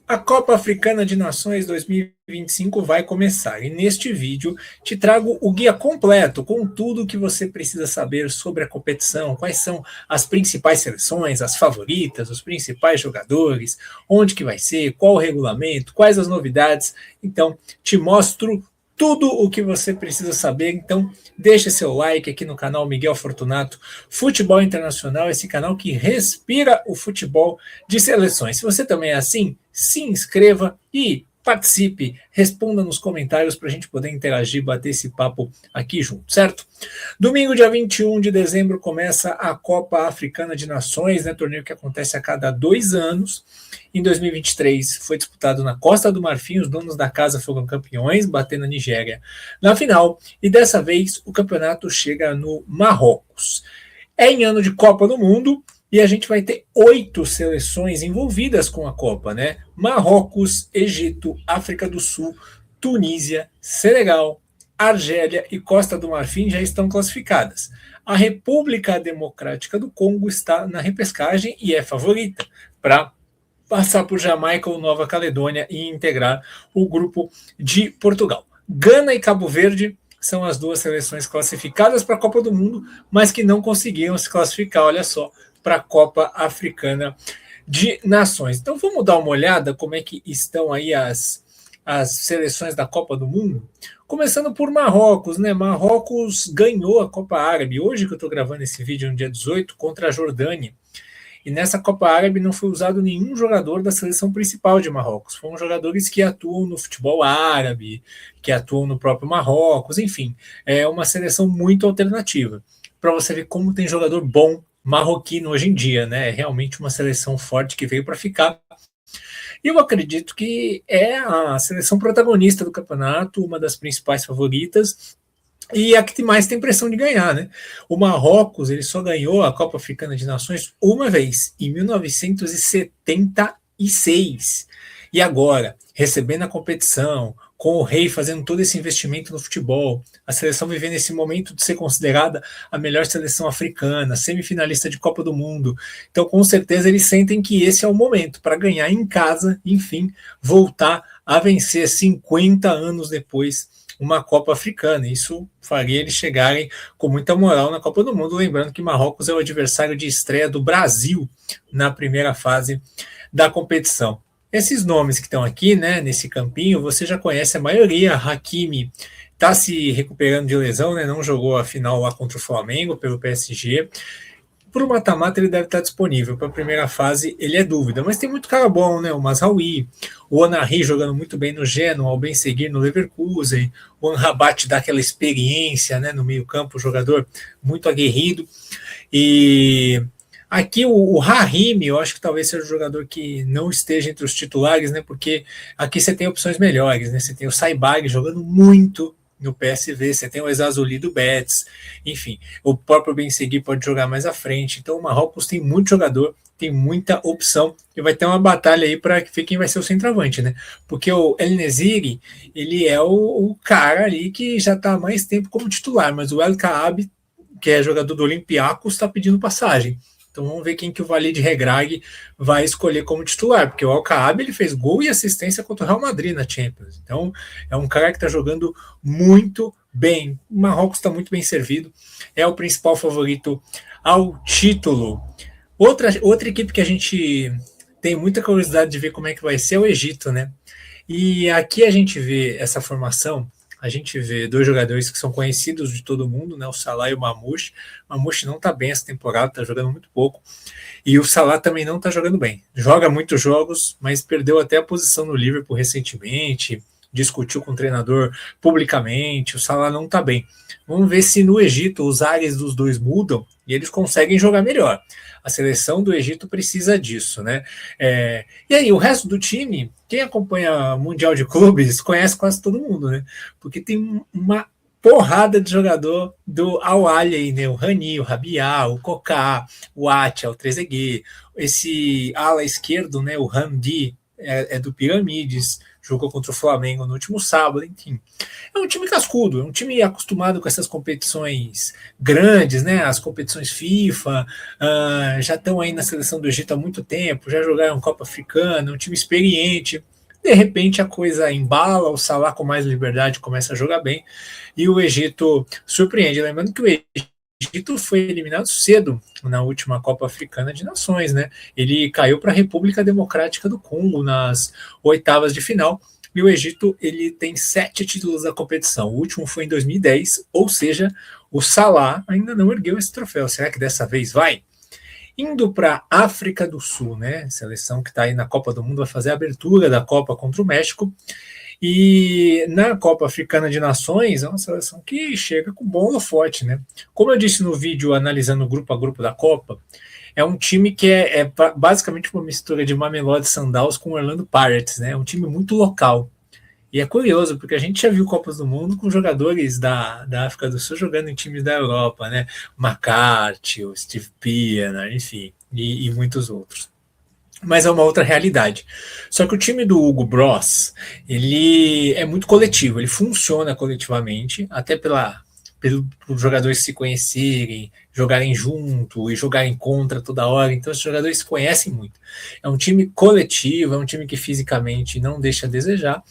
A Copa Africana de Nações 2025 vai começar e neste vídeo te trago o guia completo com tudo o que você precisa saber sobre a competição, quais são as principais seleções, as favoritas, os principais jogadores, onde que vai ser, qual o regulamento, quais as novidades. Então, te mostro tudo o que você precisa saber. Então, deixa seu like aqui no canal Miguel Fortunato Futebol Internacional, esse canal que respira o futebol de seleções. Se você também é assim, se inscreva e participe, responda nos comentários para a gente poder interagir, bater esse papo aqui junto, certo? Domingo, dia 21 de dezembro, começa a Copa Africana de Nações, né, torneio que acontece a cada 2 anos. Em 2023 foi disputado na Costa do Marfim, os donos da casa foram campeões, batendo a Nigéria na final, e dessa vez o campeonato chega no Marrocos. É em ano de Copa do Mundo, e a gente vai ter 8 seleções envolvidas com a Copa, né? Marrocos, Egito, África do Sul, Tunísia, Senegal, Argélia e Costa do Marfim já estão classificadas. A República Democrática do Congo está na repescagem e é favorita para passar por Jamaica ou Nova Caledônia e integrar o grupo de Portugal. Gana e Cabo Verde são as duas seleções classificadas para a Copa do Mundo, mas que não conseguiram se classificar, olha só, para a Copa Africana de Nações. Então vamos dar uma olhada como é que estão aí as seleções da Copa do Mundo. Começando por Marrocos, né? Marrocos ganhou a Copa Árabe, hoje que eu estou gravando esse vídeo, no dia 18, contra a Jordânia. E nessa Copa Árabe não foi usado nenhum jogador da seleção principal de Marrocos. Foram jogadores que atuam no futebol árabe, que atuam no próprio Marrocos, enfim. É uma seleção muito alternativa. Para você ver como tem jogador bom marroquino hoje em dia, né? É realmente uma seleção forte que veio para ficar. E eu acredito que é a seleção protagonista do campeonato, uma das principais favoritas, e a que mais tem pressão de ganhar, né? O Marrocos, ele só ganhou a Copa Africana de Nações uma vez, em 1976. E agora, recebendo a competição, com o rei fazendo todo esse investimento no futebol, a seleção vivendo esse momento de ser considerada a melhor seleção africana, semifinalista de Copa do Mundo. Então, com certeza, eles sentem que esse é o momento para ganhar em casa, enfim, voltar a vencer 50 anos depois uma Copa Africana. Isso faria eles chegarem com muita moral na Copa do Mundo, lembrando que Marrocos é o adversário de estreia do Brasil na primeira fase da competição. Esses nomes que estão aqui, né, nesse campinho, você já conhece a maioria. Hakimi está se recuperando de lesão, né, não jogou a final lá contra o Flamengo pelo PSG. Para o mata-mata ele deve estar disponível, para a primeira fase ele é dúvida, mas tem muito cara bom, né? O Mazraoui, o Onari jogando muito bem no Genoa, o Ben-Seguir no Leverkusen, o Amrabat dá aquela experiência, né, no meio campo, jogador muito aguerrido. E aqui o Rahimi, eu acho que talvez seja o jogador que não esteja entre os titulares, né? Porque aqui você tem opções melhores, né? Você tem o Saibari jogando muito no PSV, você tem o Ezazuli do Betis, enfim, o próprio Ben-Seguir pode jogar mais à frente. Então o Marrocos tem muito jogador, tem muita opção, e vai ter uma batalha aí para ver quem vai ser o centroavante, né? Porque o El Nesiri, ele é o cara ali que já está há mais tempo como titular, mas o El Kaabi, que é jogador do Olympiacos, está pedindo passagem. Então vamos ver quem que o Walid Regragui vai escolher como titular, porque o Al-Kaabi ele fez gol e assistência contra o Real Madrid na Champions. Então é um cara que está jogando muito bem. O Marrocos está muito bem servido, é o principal favorito ao título. Outra equipe que a gente tem muita curiosidade de ver como é que vai ser é o Egito, né? E aqui a gente vê essa formação. A gente vê dois jogadores que são conhecidos de todo mundo, né? O Salah e o Mamouche. O Mamouche não está bem essa temporada, está jogando muito pouco. E o Salah também não está jogando bem. Joga muitos jogos, mas perdeu até a posição no Liverpool recentemente. Discutiu com o treinador publicamente. O Salah não está bem. Vamos ver se no Egito os ares dos dois mudam e eles conseguem jogar melhor. A seleção do Egito precisa disso, né? E aí, o resto do time, quem acompanha o Mundial de Clubes, conhece quase todo mundo, né? Porque tem uma porrada de jogador do Al-Ahly aí, né? O Rani, o Rabiat, o Koká, o Atia, o Trezeguet, esse ala esquerdo, né? O Hamdi, é do Piramides, jogou contra o Flamengo no último sábado, enfim. É um time cascudo, é um time acostumado com essas competições grandes, né? As competições FIFA, já estão aí na seleção do Egito há muito tempo, já jogaram Copa Africana, um time experiente. De repente a coisa embala, o Salah com mais liberdade começa a jogar bem e o Egito surpreende. Lembrando que o Egito foi eliminado cedo na última Copa Africana de Nações, né? Ele caiu para a República Democrática do Congo nas oitavas de final. E o Egito ele tem 7 títulos da competição. O último foi em 2010, ou seja, o Salah ainda não ergueu esse troféu. Será que dessa vez vai? Indo para a África do Sul, né? Seleção que está aí na Copa do Mundo vai fazer a abertura da Copa contra o México. E na Copa Africana de Nações é uma seleção que chega com bom holofote, né? Como eu disse no vídeo analisando grupo a grupo da Copa, é um time que é basicamente uma mistura de Mamelodi Sundowns com Orlando Pirates, né? É um time muito local. E é curioso, porque a gente já viu Copas do Mundo com jogadores da África do Sul jogando em times da Europa, né? McCarthy, o Steve Pienaar, enfim, e muitos outros. Mas é uma outra realidade. Só que o time do Hugo Bross, ele é muito coletivo, ele funciona coletivamente, até pelos jogadores se conhecerem, jogarem junto e jogarem contra toda hora. Então, os jogadores se conhecem muito. É um time coletivo, é um time que fisicamente não deixa a desejar.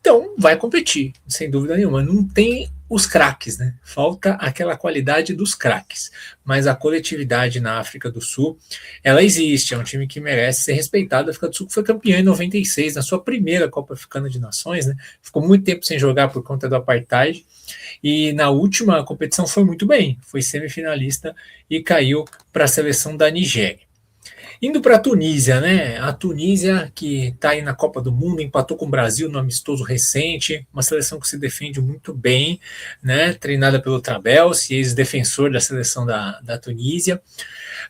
Então, vai competir, sem dúvida nenhuma. Não tem os craques, né? Falta aquela qualidade dos craques. Mas a coletividade na África do Sul, ela existe. É um time que merece ser respeitado. A África do Sul foi campeã em 96, na sua primeira Copa Africana de Nações, né? Ficou muito tempo sem jogar por conta do apartheid. E na última competição foi muito bem. Foi semifinalista e caiu para a seleção da Nigéria. Indo para a Tunísia, né? A Tunísia, que está aí na Copa do Mundo, empatou com o Brasil no amistoso recente, uma seleção que se defende muito bem, né? Treinada pelo Trabelsi, ex-defensor da seleção da Tunísia.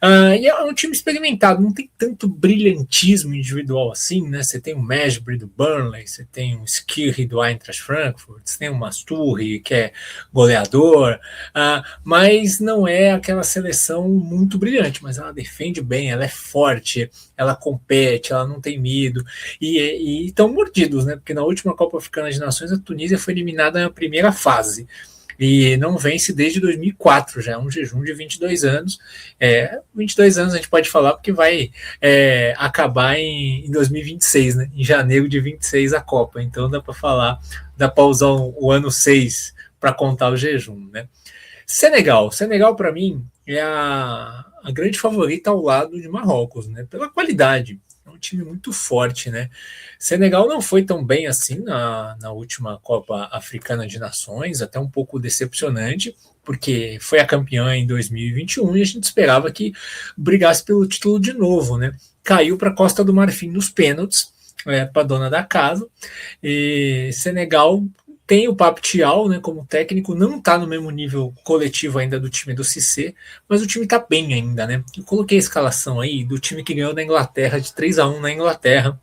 E é um time experimentado, não tem tanto brilhantismo individual assim, né? Você tem o Mejbri do Burnley, você tem o Skirri do Eintracht Frankfurt, você tem o Masturri, que é goleador, mas não é aquela seleção muito brilhante, mas ela defende bem, ela é forte, ela compete, ela não tem medo, e estão mordidos, né? Porque na última Copa Africana de Nações a Tunísia foi eliminada na primeira fase, e não vence desde 2004, já é um jejum de 22 anos. 22 anos a gente pode falar porque vai acabar em 2026, né? Em janeiro de 26 a Copa, então dá para falar, dá para usar o ano 6 para contar o jejum, né? Senegal para mim é a grande favorita ao lado de Marrocos, né? Pela qualidade. É um time muito forte, né? Senegal não foi tão bem assim na última Copa Africana de Nações, até um pouco decepcionante, porque foi a campeã em 2021 e a gente esperava que brigasse pelo título de novo, né? Caiu para a Costa do Marfim nos pênaltis, para a dona da casa, e Senegal tem o Pape Thiaw, né, como técnico, não está no mesmo nível coletivo ainda do time do Cissé, mas o time está bem ainda, né? Eu coloquei a escalação aí do time que ganhou da Inglaterra de 3-1 na Inglaterra.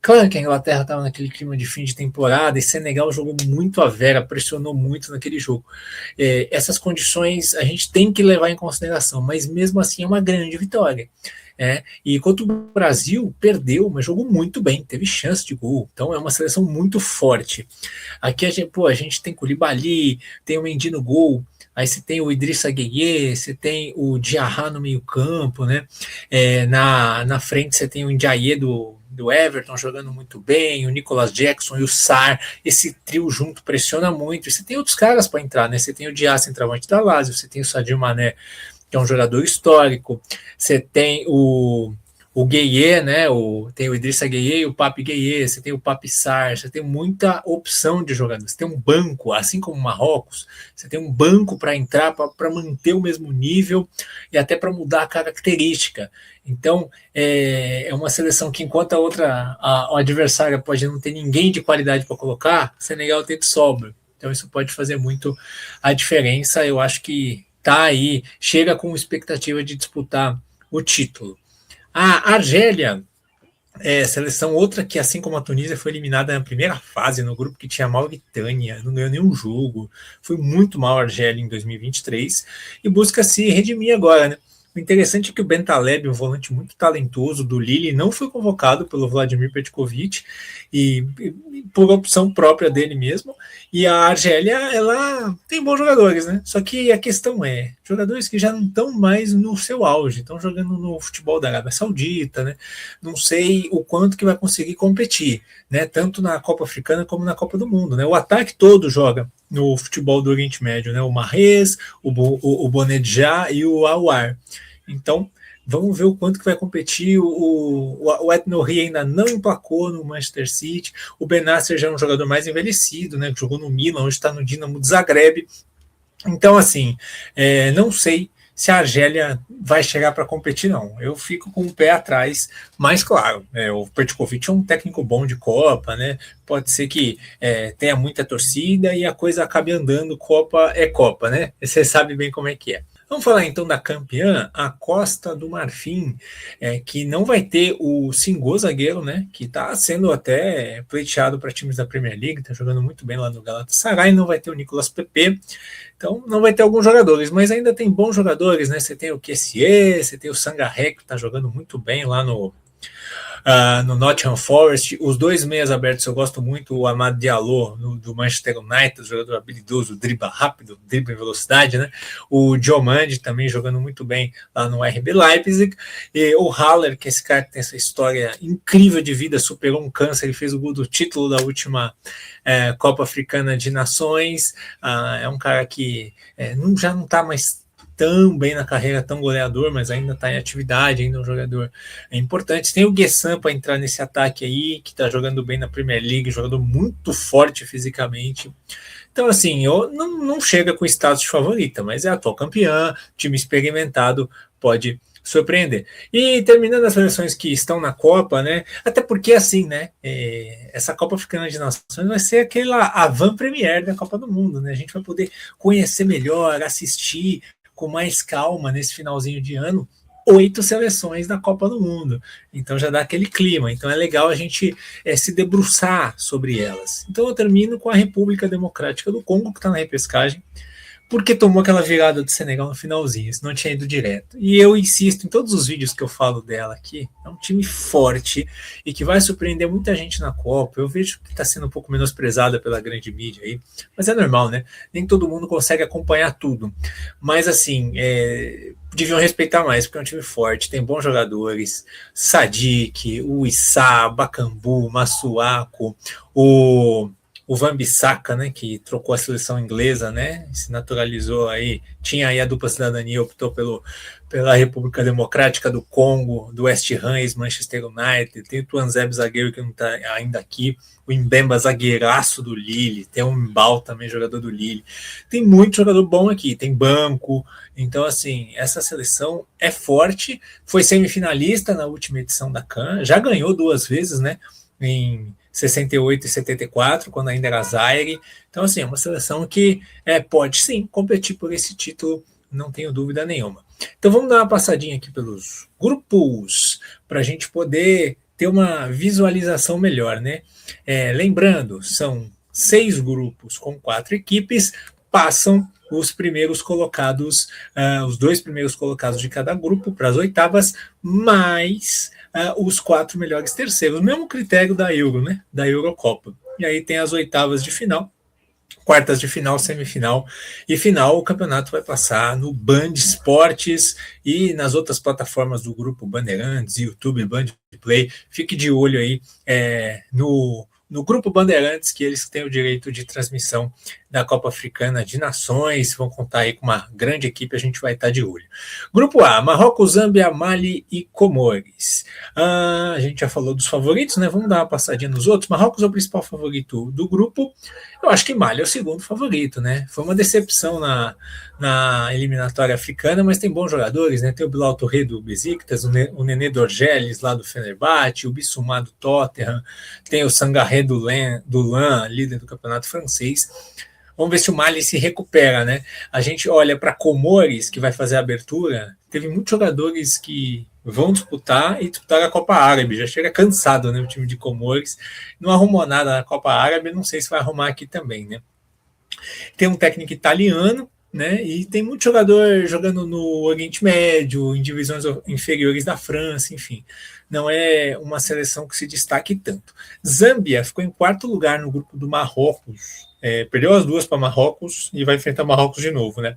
Claro que a Inglaterra estava naquele clima de fim de temporada e Senegal jogou muito a vera, pressionou muito naquele jogo. Essas condições a gente tem que levar em consideração, mas mesmo assim é uma grande vitória. E enquanto o Brasil perdeu, mas jogou muito bem, teve chance de gol, então é uma seleção muito forte. Aqui a gente tem Koulibaly, tem o Mendy no gol, aí você tem o Idrissa Gueye, você tem o Diarra no meio campo, né? Na frente você tem o Ndiaye do Everton jogando muito bem, o Nicolas Jackson e o Sarr, esse trio junto pressiona muito, e você tem outros caras para entrar, né? Você tem o Dias, centroavante da Lazio, você tem o Sadio Mané, que é um jogador histórico, você tem o Gueye, né? Tem o Idrissa Gueye e o Pape Gueye, você tem o Pape Sarr, você tem muita opção de jogadores, você tem um banco, assim como o Marrocos, você tem um banco para entrar, para manter o mesmo nível e até para mudar a característica. Então, é uma seleção que, enquanto o adversário pode não ter ninguém de qualidade para colocar, o Senegal tem de sobra. Então, isso pode fazer muito a diferença. Eu acho que tá aí, chega com expectativa de disputar o título. A Argélia, seleção outra que, assim como a Tunísia, foi eliminada na primeira fase, no grupo que tinha a Mauritânia, não ganhou nenhum jogo, foi muito mal a Argélia em 2023, e busca se redimir agora, né? O interessante é que o Bentaleb, um volante muito talentoso do Lille, não foi convocado pelo Vladimir Petkovic e por opção própria dele mesmo. E a Argélia, ela tem bons jogadores, né? Só que a questão é, jogadores que já não estão mais no seu auge, estão jogando no futebol da Arábia Saudita, né? Não sei o quanto que vai conseguir competir, né? Tanto na Copa Africana como na Copa do Mundo, né? O ataque todo joga no futebol do Oriente Médio, né? O Mahrez, o Bonedjah e o Aouar. Então, vamos ver o quanto que vai competir. O Eth-Nouri ainda não emplacou no Manchester City. O Benasser já é um jogador mais envelhecido, né? Que jogou no Milan, hoje está no Dinamo de Zagreb. Então, assim, não sei se a Argélia vai chegar para competir, não. Eu fico com o pé atrás, mas claro, o Petkovic é um técnico bom de Copa, né? Pode ser que tenha muita torcida e a coisa acabe andando, Copa é Copa, né? Você sabe bem como é que é. Vamos falar então da campeã, a Costa do Marfim, que não vai ter o Singo zagueiro, né? Que está sendo até pleiteado para times da Premier League, está jogando muito bem lá no Galatasaray, não vai ter o Nicolas Pepe, então não vai ter alguns jogadores, mas ainda tem bons jogadores, né? Você tem o Kessié, você tem o Sangaré, que está jogando muito bem lá no Nottingham Forest. Os dois meias abertos eu gosto muito, o Amad Diallo do Manchester United, jogador habilidoso, dribla rápido, dribla em velocidade, né? O Diomande também jogando muito bem lá no RB Leipzig, e o Haller, que esse cara que tem essa história incrível de vida, superou um câncer, ele fez o gol do título da última Copa Africana de Nações. É um cara que já não está mais tão bem na carreira, tão goleador, mas ainda está em atividade, ainda é um jogador importante. Tem o Guessam para entrar nesse ataque aí, que está jogando bem na Premier League, jogador muito forte fisicamente. Então, assim, não chega com status de favorita, mas é atual campeã, time experimentado, pode surpreender. E terminando as seleções que estão na Copa, né? Até porque, assim, né? Essa Copa Africana de Nações vai ser aquela avant-première da Copa do Mundo, né? A gente vai poder conhecer melhor, assistir com mais calma nesse finalzinho de ano 8 seleções da Copa do Mundo. Então já dá aquele clima. Então é legal a gente se debruçar sobre elas. Então eu termino com a República Democrática do Congo, que está na repescagem, porque tomou aquela virada do Senegal no finalzinho, senão tinha ido direto. E eu insisto em todos os vídeos que eu falo dela aqui, é um time forte e que vai surpreender muita gente na Copa. Eu vejo que está sendo um pouco menosprezada pela grande mídia aí, mas é normal, né? Nem todo mundo consegue acompanhar tudo. Mas assim, deviam respeitar mais, porque é um time forte, tem bons jogadores, Sadik, o Issa, Bakambu, Masuaku, o Wan-Bissaka, né, que trocou a seleção inglesa, né, se naturalizou aí, tinha aí a dupla cidadania, optou pela República Democrática do Congo, do West Ham, ex-Manchester United, tem o Tuanzebe zagueiro que não está ainda aqui, o Mbemba zagueiraço do Lille, tem o Mbal também, jogador do Lille, tem muito jogador bom aqui, tem banco, então assim, essa seleção é forte, foi semifinalista na última edição da CAN, já ganhou 2 vezes, né, em 68 e 74, quando ainda era Zaire. Então, assim, é uma seleção que pode sim competir por esse título, não tenho dúvida nenhuma. Então, vamos dar uma passadinha aqui pelos grupos, para a gente poder ter uma visualização melhor, né? Lembrando, são 6 grupos com 4 equipes, passam os primeiros colocados, os 2 primeiros colocados de cada grupo para as oitavas, mais os 4 melhores terceiros, o mesmo critério da Euro, né? Da Eurocopa. E aí tem as oitavas de final, quartas de final, semifinal e final. O campeonato vai passar no Band Esportes e nas outras plataformas do grupo Bandeirantes, YouTube, Band Play. Fique de olho aí no grupo Bandeirantes, que eles têm o direito de transmissão da Copa Africana de Nações, vão contar aí com uma grande equipe, a gente vai estar de olho. Grupo A, Marrocos, Zâmbia, Mali e Comores. A gente já falou dos favoritos, né? Vamos dar uma passadinha nos outros. Marrocos é o principal favorito do grupo. Eu acho que Mali é o segundo favorito, né? Foi uma decepção na eliminatória africana, mas tem bons jogadores, né? Tem o Bilal Touré do Besiktas, o Nené Dorgeles lá do Fenerbahçe, o Bissouma do Tottenham, tem o Sangaré do Lens, líder do campeonato francês. Vamos ver se o Mali se recupera, né? A gente olha para Comores, que vai fazer a abertura, teve muitos jogadores que vão disputar e disputaram a Copa Árabe, já chega cansado, né, o time de Comores, não arrumou nada na Copa Árabe, não sei se vai arrumar aqui também, né? Tem um técnico italiano, né? E tem muito jogador jogando no Oriente Médio, em divisões inferiores da França, enfim. Não é uma seleção que se destaque tanto. Zâmbia ficou em quarto lugar no grupo do Marrocos. Perdeu as duas para Marrocos e vai enfrentar Marrocos de novo, né?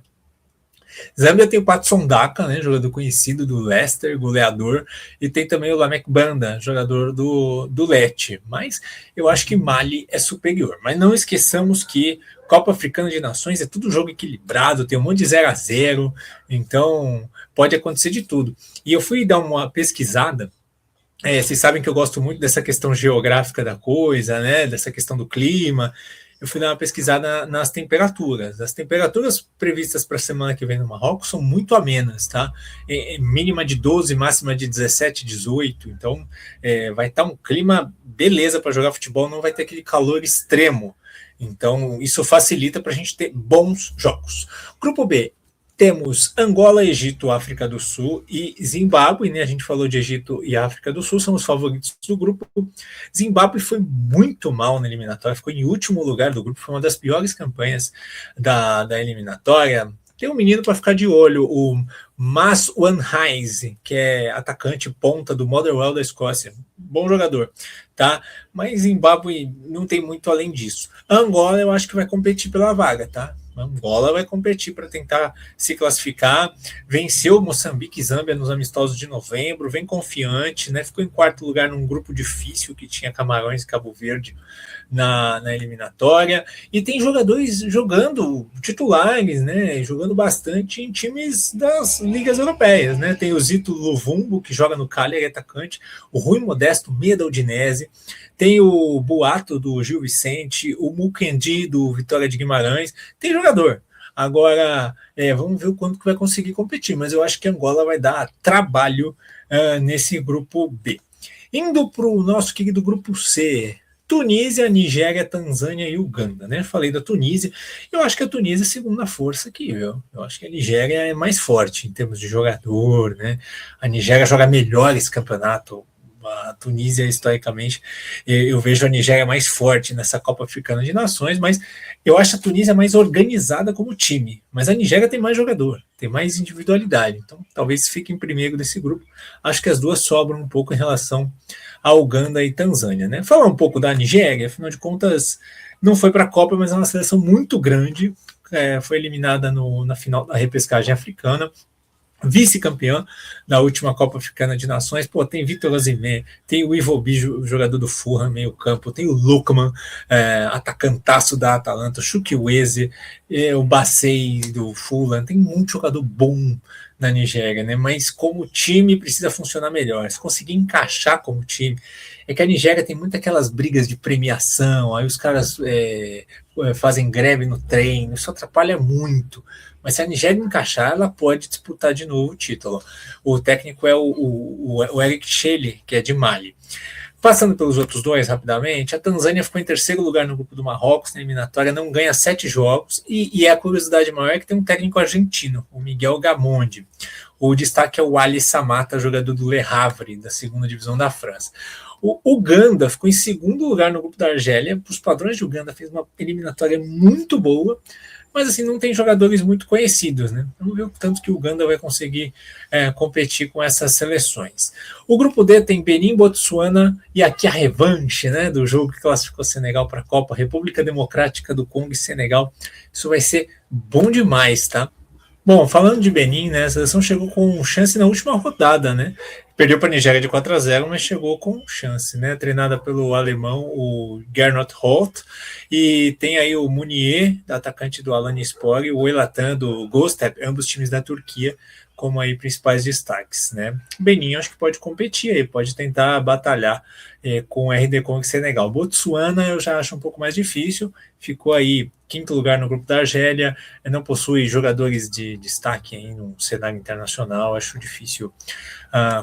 Zâmbia tem o Patson Daka, né, jogador conhecido do Leicester, goleador, e tem também o Lamek Banda, jogador do Lecce. Mas eu acho que Mali é superior. Mas não esqueçamos que Copa Africana de Nações é tudo jogo equilibrado, tem um monte de 0-0, então pode acontecer de tudo. E eu fui dar uma pesquisada. Vocês sabem que eu gosto muito dessa questão geográfica da coisa, né? Dessa questão do clima. Eu fui dar uma pesquisada nas temperaturas. As temperaturas previstas para a semana que vem no Marrocos são muito amenas, tá? Mínima de 12, máxima de 17, 18. Então, vai estar um clima beleza para jogar futebol, não vai ter aquele calor extremo. Então, isso facilita para a gente ter bons jogos. Grupo B, temos Angola, Egito, África do Sul e Zimbábue, né? A gente falou de Egito e África do Sul, são os favoritos do grupo. Zimbábue foi muito mal na eliminatória, ficou em último lugar do grupo, foi uma das piores campanhas da eliminatória. Tem um menino para ficar de olho, o Mas Wanhise, que é atacante ponta do Motherwell da Escócia. Bom jogador, tá? Mas Zimbábue não tem muito além disso. Angola eu acho que vai competir pela vaga, tá? Angola vai competir para tentar se classificar, venceu Moçambique e Zâmbia nos amistosos de novembro, vem confiante, né? Ficou em quarto lugar num grupo difícil que tinha Camarões e Cabo Verde na eliminatória, e tem jogadores jogando titulares, né? Jogando bastante em times das ligas europeias, né? Tem o Zito Luvumbo, que joga no Cagliari, atacante, o Rui Modesto, meia da Udinese, tem o Boato do Gil Vicente, o Mukendi do Vitória de Guimarães, tem jogador. Agora, vamos ver o quanto que vai conseguir competir, mas eu acho que Angola vai dar trabalho nesse grupo B. Indo para o nosso querido grupo C, Tunísia, Nigéria, Tanzânia e Uganda, né? Falei da Tunísia, eu acho que a Tunísia é a segunda força aqui, viu? Eu acho que a Nigéria é mais forte em termos de jogador, né? A Nigéria joga melhor esse campeonato. A Tunísia, historicamente, eu vejo a Nigéria mais forte nessa Copa Africana de Nações, mas eu acho a Tunísia mais organizada como time. Mas a Nigéria tem mais jogador, tem mais individualidade. Então, talvez fique em primeiro desse grupo. Acho que as duas sobram um pouco em relação a Uganda e Tanzânia, né? Falar um pouco da Nigéria, afinal de contas, não foi para a Copa, mas é uma seleção muito grande. Foi eliminada na final da repescagem africana, vice-campeã da última Copa Africana de Nações. Pô, tem Vitor Osimhen, tem o Iwobi, jogador do Fulham, meio campo, tem o Lukman, atacantaço da Atalanta, o Chukwueze, o Bassey do Fulham, tem muito jogador bom na Nigéria, né? Mas como time precisa funcionar melhor, se conseguir encaixar como time. É que a Nigéria tem muitas aquelas brigas de premiação, aí os caras fazem greve no treino, isso atrapalha muito. Mas se a Nigéria encaixar, ela pode disputar de novo o título. O técnico é o Eric Chelle, que é de Mali. Passando pelos outros dois rapidamente, a Tanzânia ficou em terceiro lugar no grupo do Marrocos, na eliminatória, não ganha 7 jogos, e a curiosidade maior é que tem um técnico argentino, o Miguel Gamondi. O destaque é o Ali Samata, jogador do Le Havre, da segunda divisão da França. O Uganda ficou em segundo lugar no grupo da Argélia. Para os padrões de Uganda, fez uma eliminatória muito boa, mas assim, não tem jogadores muito conhecidos, né? Vamos ver o tanto que o Uganda vai conseguir competir com essas seleções. O grupo D tem Benin, Botsuana e aqui a revanche, né, do jogo que classificou Senegal para a Copa, República Democrática do Congo e Senegal. Isso vai ser bom demais, tá? Bom, falando de Benin, né, a seleção chegou com chance na última rodada, né? Perdeu para a Nigéria de 4-0, mas chegou com chance, né? Treinada pelo alemão, o Gernot Holt, e tem aí o Munier, atacante do Alanyaspor, e o Elatan do Göztepe, ambos times da Turquia, como aí principais destaques, né? Benin acho que pode competir aí, pode tentar batalhar com o RD Congo e Senegal. Botsuana eu já acho um pouco mais difícil, ficou aí quinto lugar no grupo da Argélia, não possui jogadores de destaque aí no cenário internacional, acho difícil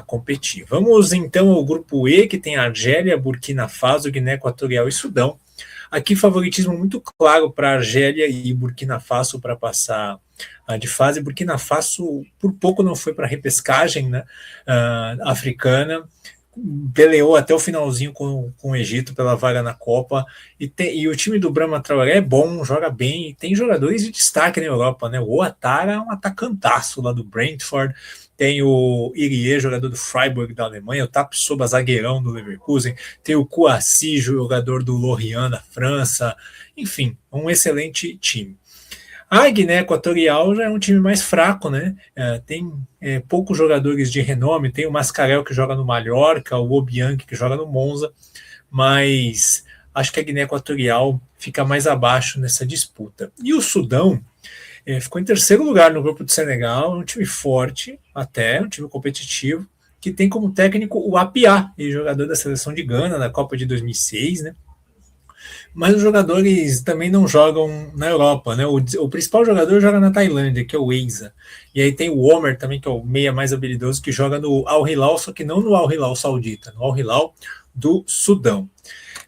competir. Vamos então ao grupo E, que tem Argélia, Burkina Faso, Guiné Equatorial e Sudão. Aqui favoritismo muito claro para Argélia e Burkina Faso para passar de fase. Burkina Faso por pouco não foi para a repescagem, né, africana, peleou até o finalzinho com o Egito pela vaga na Copa, e o time do Brahma Traoré é bom, joga bem, e tem jogadores de destaque na Europa, né? O Ouattara é um atacantaço lá do Brentford, tem o Irie, jogador do Freiburg da Alemanha, o Tapsoba, zagueirão do Leverkusen, tem o Kouassi, jogador do Lorient da França, enfim, um excelente time. A Guiné Equatorial já é um time mais fraco, né? Tem poucos jogadores de renome, tem o Mascarel que joga no Mallorca, o Obiang que joga no Monza, mas acho que a Guiné Equatorial fica mais abaixo nessa disputa. E o Sudão ficou em terceiro lugar no grupo do Senegal, é um time forte, até, um time competitivo, que tem como técnico o Apia, jogador da seleção de Gana, na Copa de 2006, né? Mas os jogadores também não jogam na Europa, né? O principal jogador joga na Tailândia, que é o Eiza. E aí tem o Omer também, que é o meia mais habilidoso, que joga no Al Hilal, só que não no Al Hilal saudita, no Al Hilal do Sudão.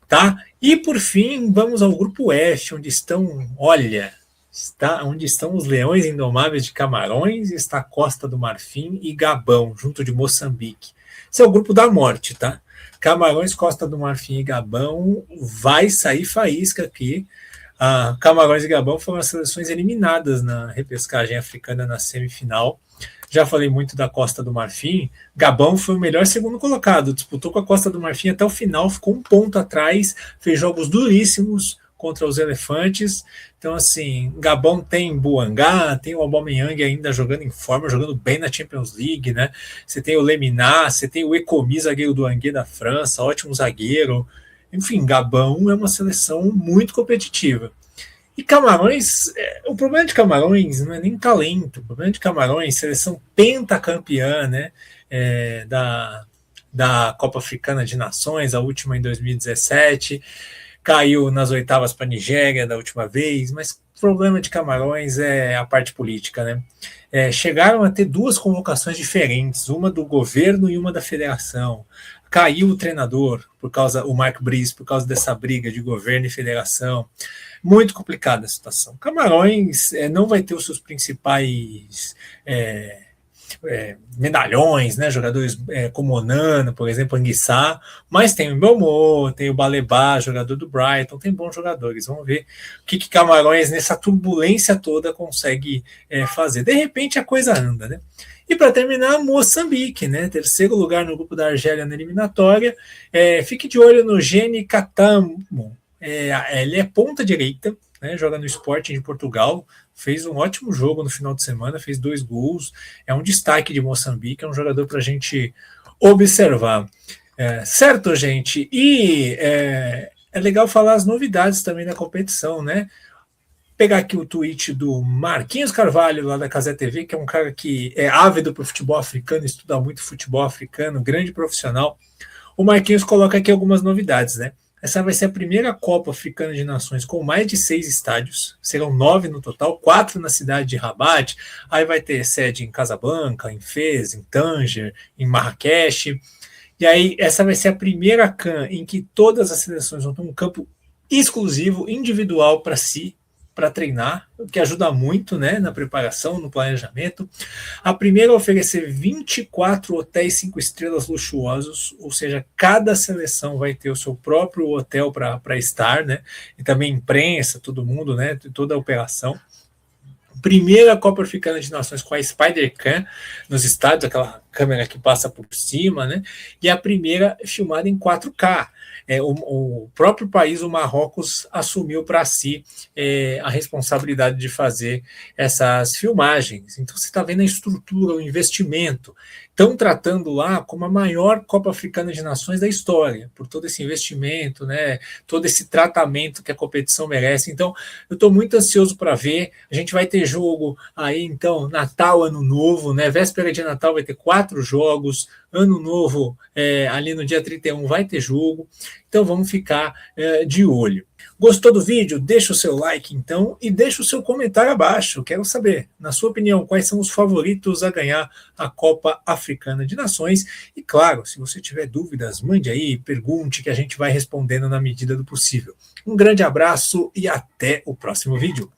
Tá? E por fim, vamos ao grupo F, onde estão, onde estão os Leões Indomáveis de Camarões, está a Costa do Marfim e Gabão, junto de Moçambique. Esse é o grupo da morte, tá? Camarões, Costa do Marfim e Gabão vai sair faísca aqui. Camarões e Gabão foram as seleções eliminadas na repescagem africana na semifinal. Já falei muito da Costa do Marfim. Gabão foi o melhor segundo colocado, disputou com a Costa do Marfim até o final, ficou um ponto atrás, fez jogos duríssimos contra os elefantes. Então, assim, Gabão tem Bouanga, tem o Aubameyang ainda jogando em forma, jogando bem na Champions League, né? Você tem o Lemina, você tem o Ecomi, zagueiro do Angers da França, ótimo zagueiro. Enfim, Gabão é uma seleção muito competitiva. E Camarões, o problema de Camarões não é nem talento, o problema de Camarões, seleção pentacampeã, né? Da Copa Africana de Nações, a última em 2017, caiu nas oitavas para a Nigéria da última vez, mas o problema de Camarões é a parte política, né? Chegaram a ter duas convocações diferentes, uma do governo e uma da federação. Caiu o treinador, o Mark Brice, por causa dessa briga de governo e federação. Muito complicada a situação. Camarões não vai ter os seus principais medalhões, né, jogadores como Onana, por exemplo, Anguissa, mas tem o Mbeumo, tem o Baleba, jogador do Brighton, tem bons jogadores. Vamos ver o que Camarões, nessa turbulência toda, consegue fazer. De repente a coisa anda, né? E para terminar, Moçambique, né? Terceiro lugar no grupo da Argélia na eliminatória. Fique de olho no Gene Catamo. Ele é ponta direita, né? Joga no Sporting de Portugal. Fez um ótimo jogo no final de semana, fez 2 gols. É um destaque de Moçambique, é um jogador para a gente observar. Certo, gente? E é legal falar as novidades também da competição, né? Pegar aqui o tweet do Marquinhos Carvalho, lá da Casé TV, que é um cara que é ávido para o futebol africano, estuda muito futebol africano, grande profissional. O Marquinhos coloca aqui algumas novidades, né? Essa vai ser a primeira Copa Africana de Nações com mais de 6 estádios, serão 9 no total, 4 na cidade de Rabat, aí vai ter sede em Casablanca, em Fez, em Tanger, em Marrakech, e aí essa vai ser a primeira CAN em que todas as seleções vão ter um campo exclusivo, individual para si, para treinar, o que ajuda muito, né, na preparação, no planejamento. A primeira a oferecer 24 hotéis 5 estrelas luxuosos, ou seja, cada seleção vai ter o seu próprio hotel para estar, né, e também imprensa, todo mundo, né, toda a operação. Primeira Copa Africana de Nações com a Spider-Cam nos estádios, aquela câmera que passa por cima, né? E a primeira filmada em 4K. O próprio país, o Marrocos, assumiu para si a responsabilidade de fazer essas filmagens. Então, você está vendo a estrutura, o investimento. Estão tratando lá como a maior Copa Africana de Nações da história, por todo esse investimento, né? Todo esse tratamento que a competição merece. Então, eu estou muito ansioso para ver. A gente vai ter jogo aí, então, Natal, Ano Novo, né? Véspera de Natal vai ter 4 jogos, Ano Novo, ali no dia 31 vai ter jogo. Então, vamos ficar de olho. Gostou do vídeo? Deixa o seu like, então, e deixa o seu comentário abaixo. Quero saber, na sua opinião, quais são os favoritos a ganhar a Copa Africana de Nações. E, claro, se você tiver dúvidas, mande aí, pergunte, que a gente vai respondendo na medida do possível. Um grande abraço e até o próximo vídeo.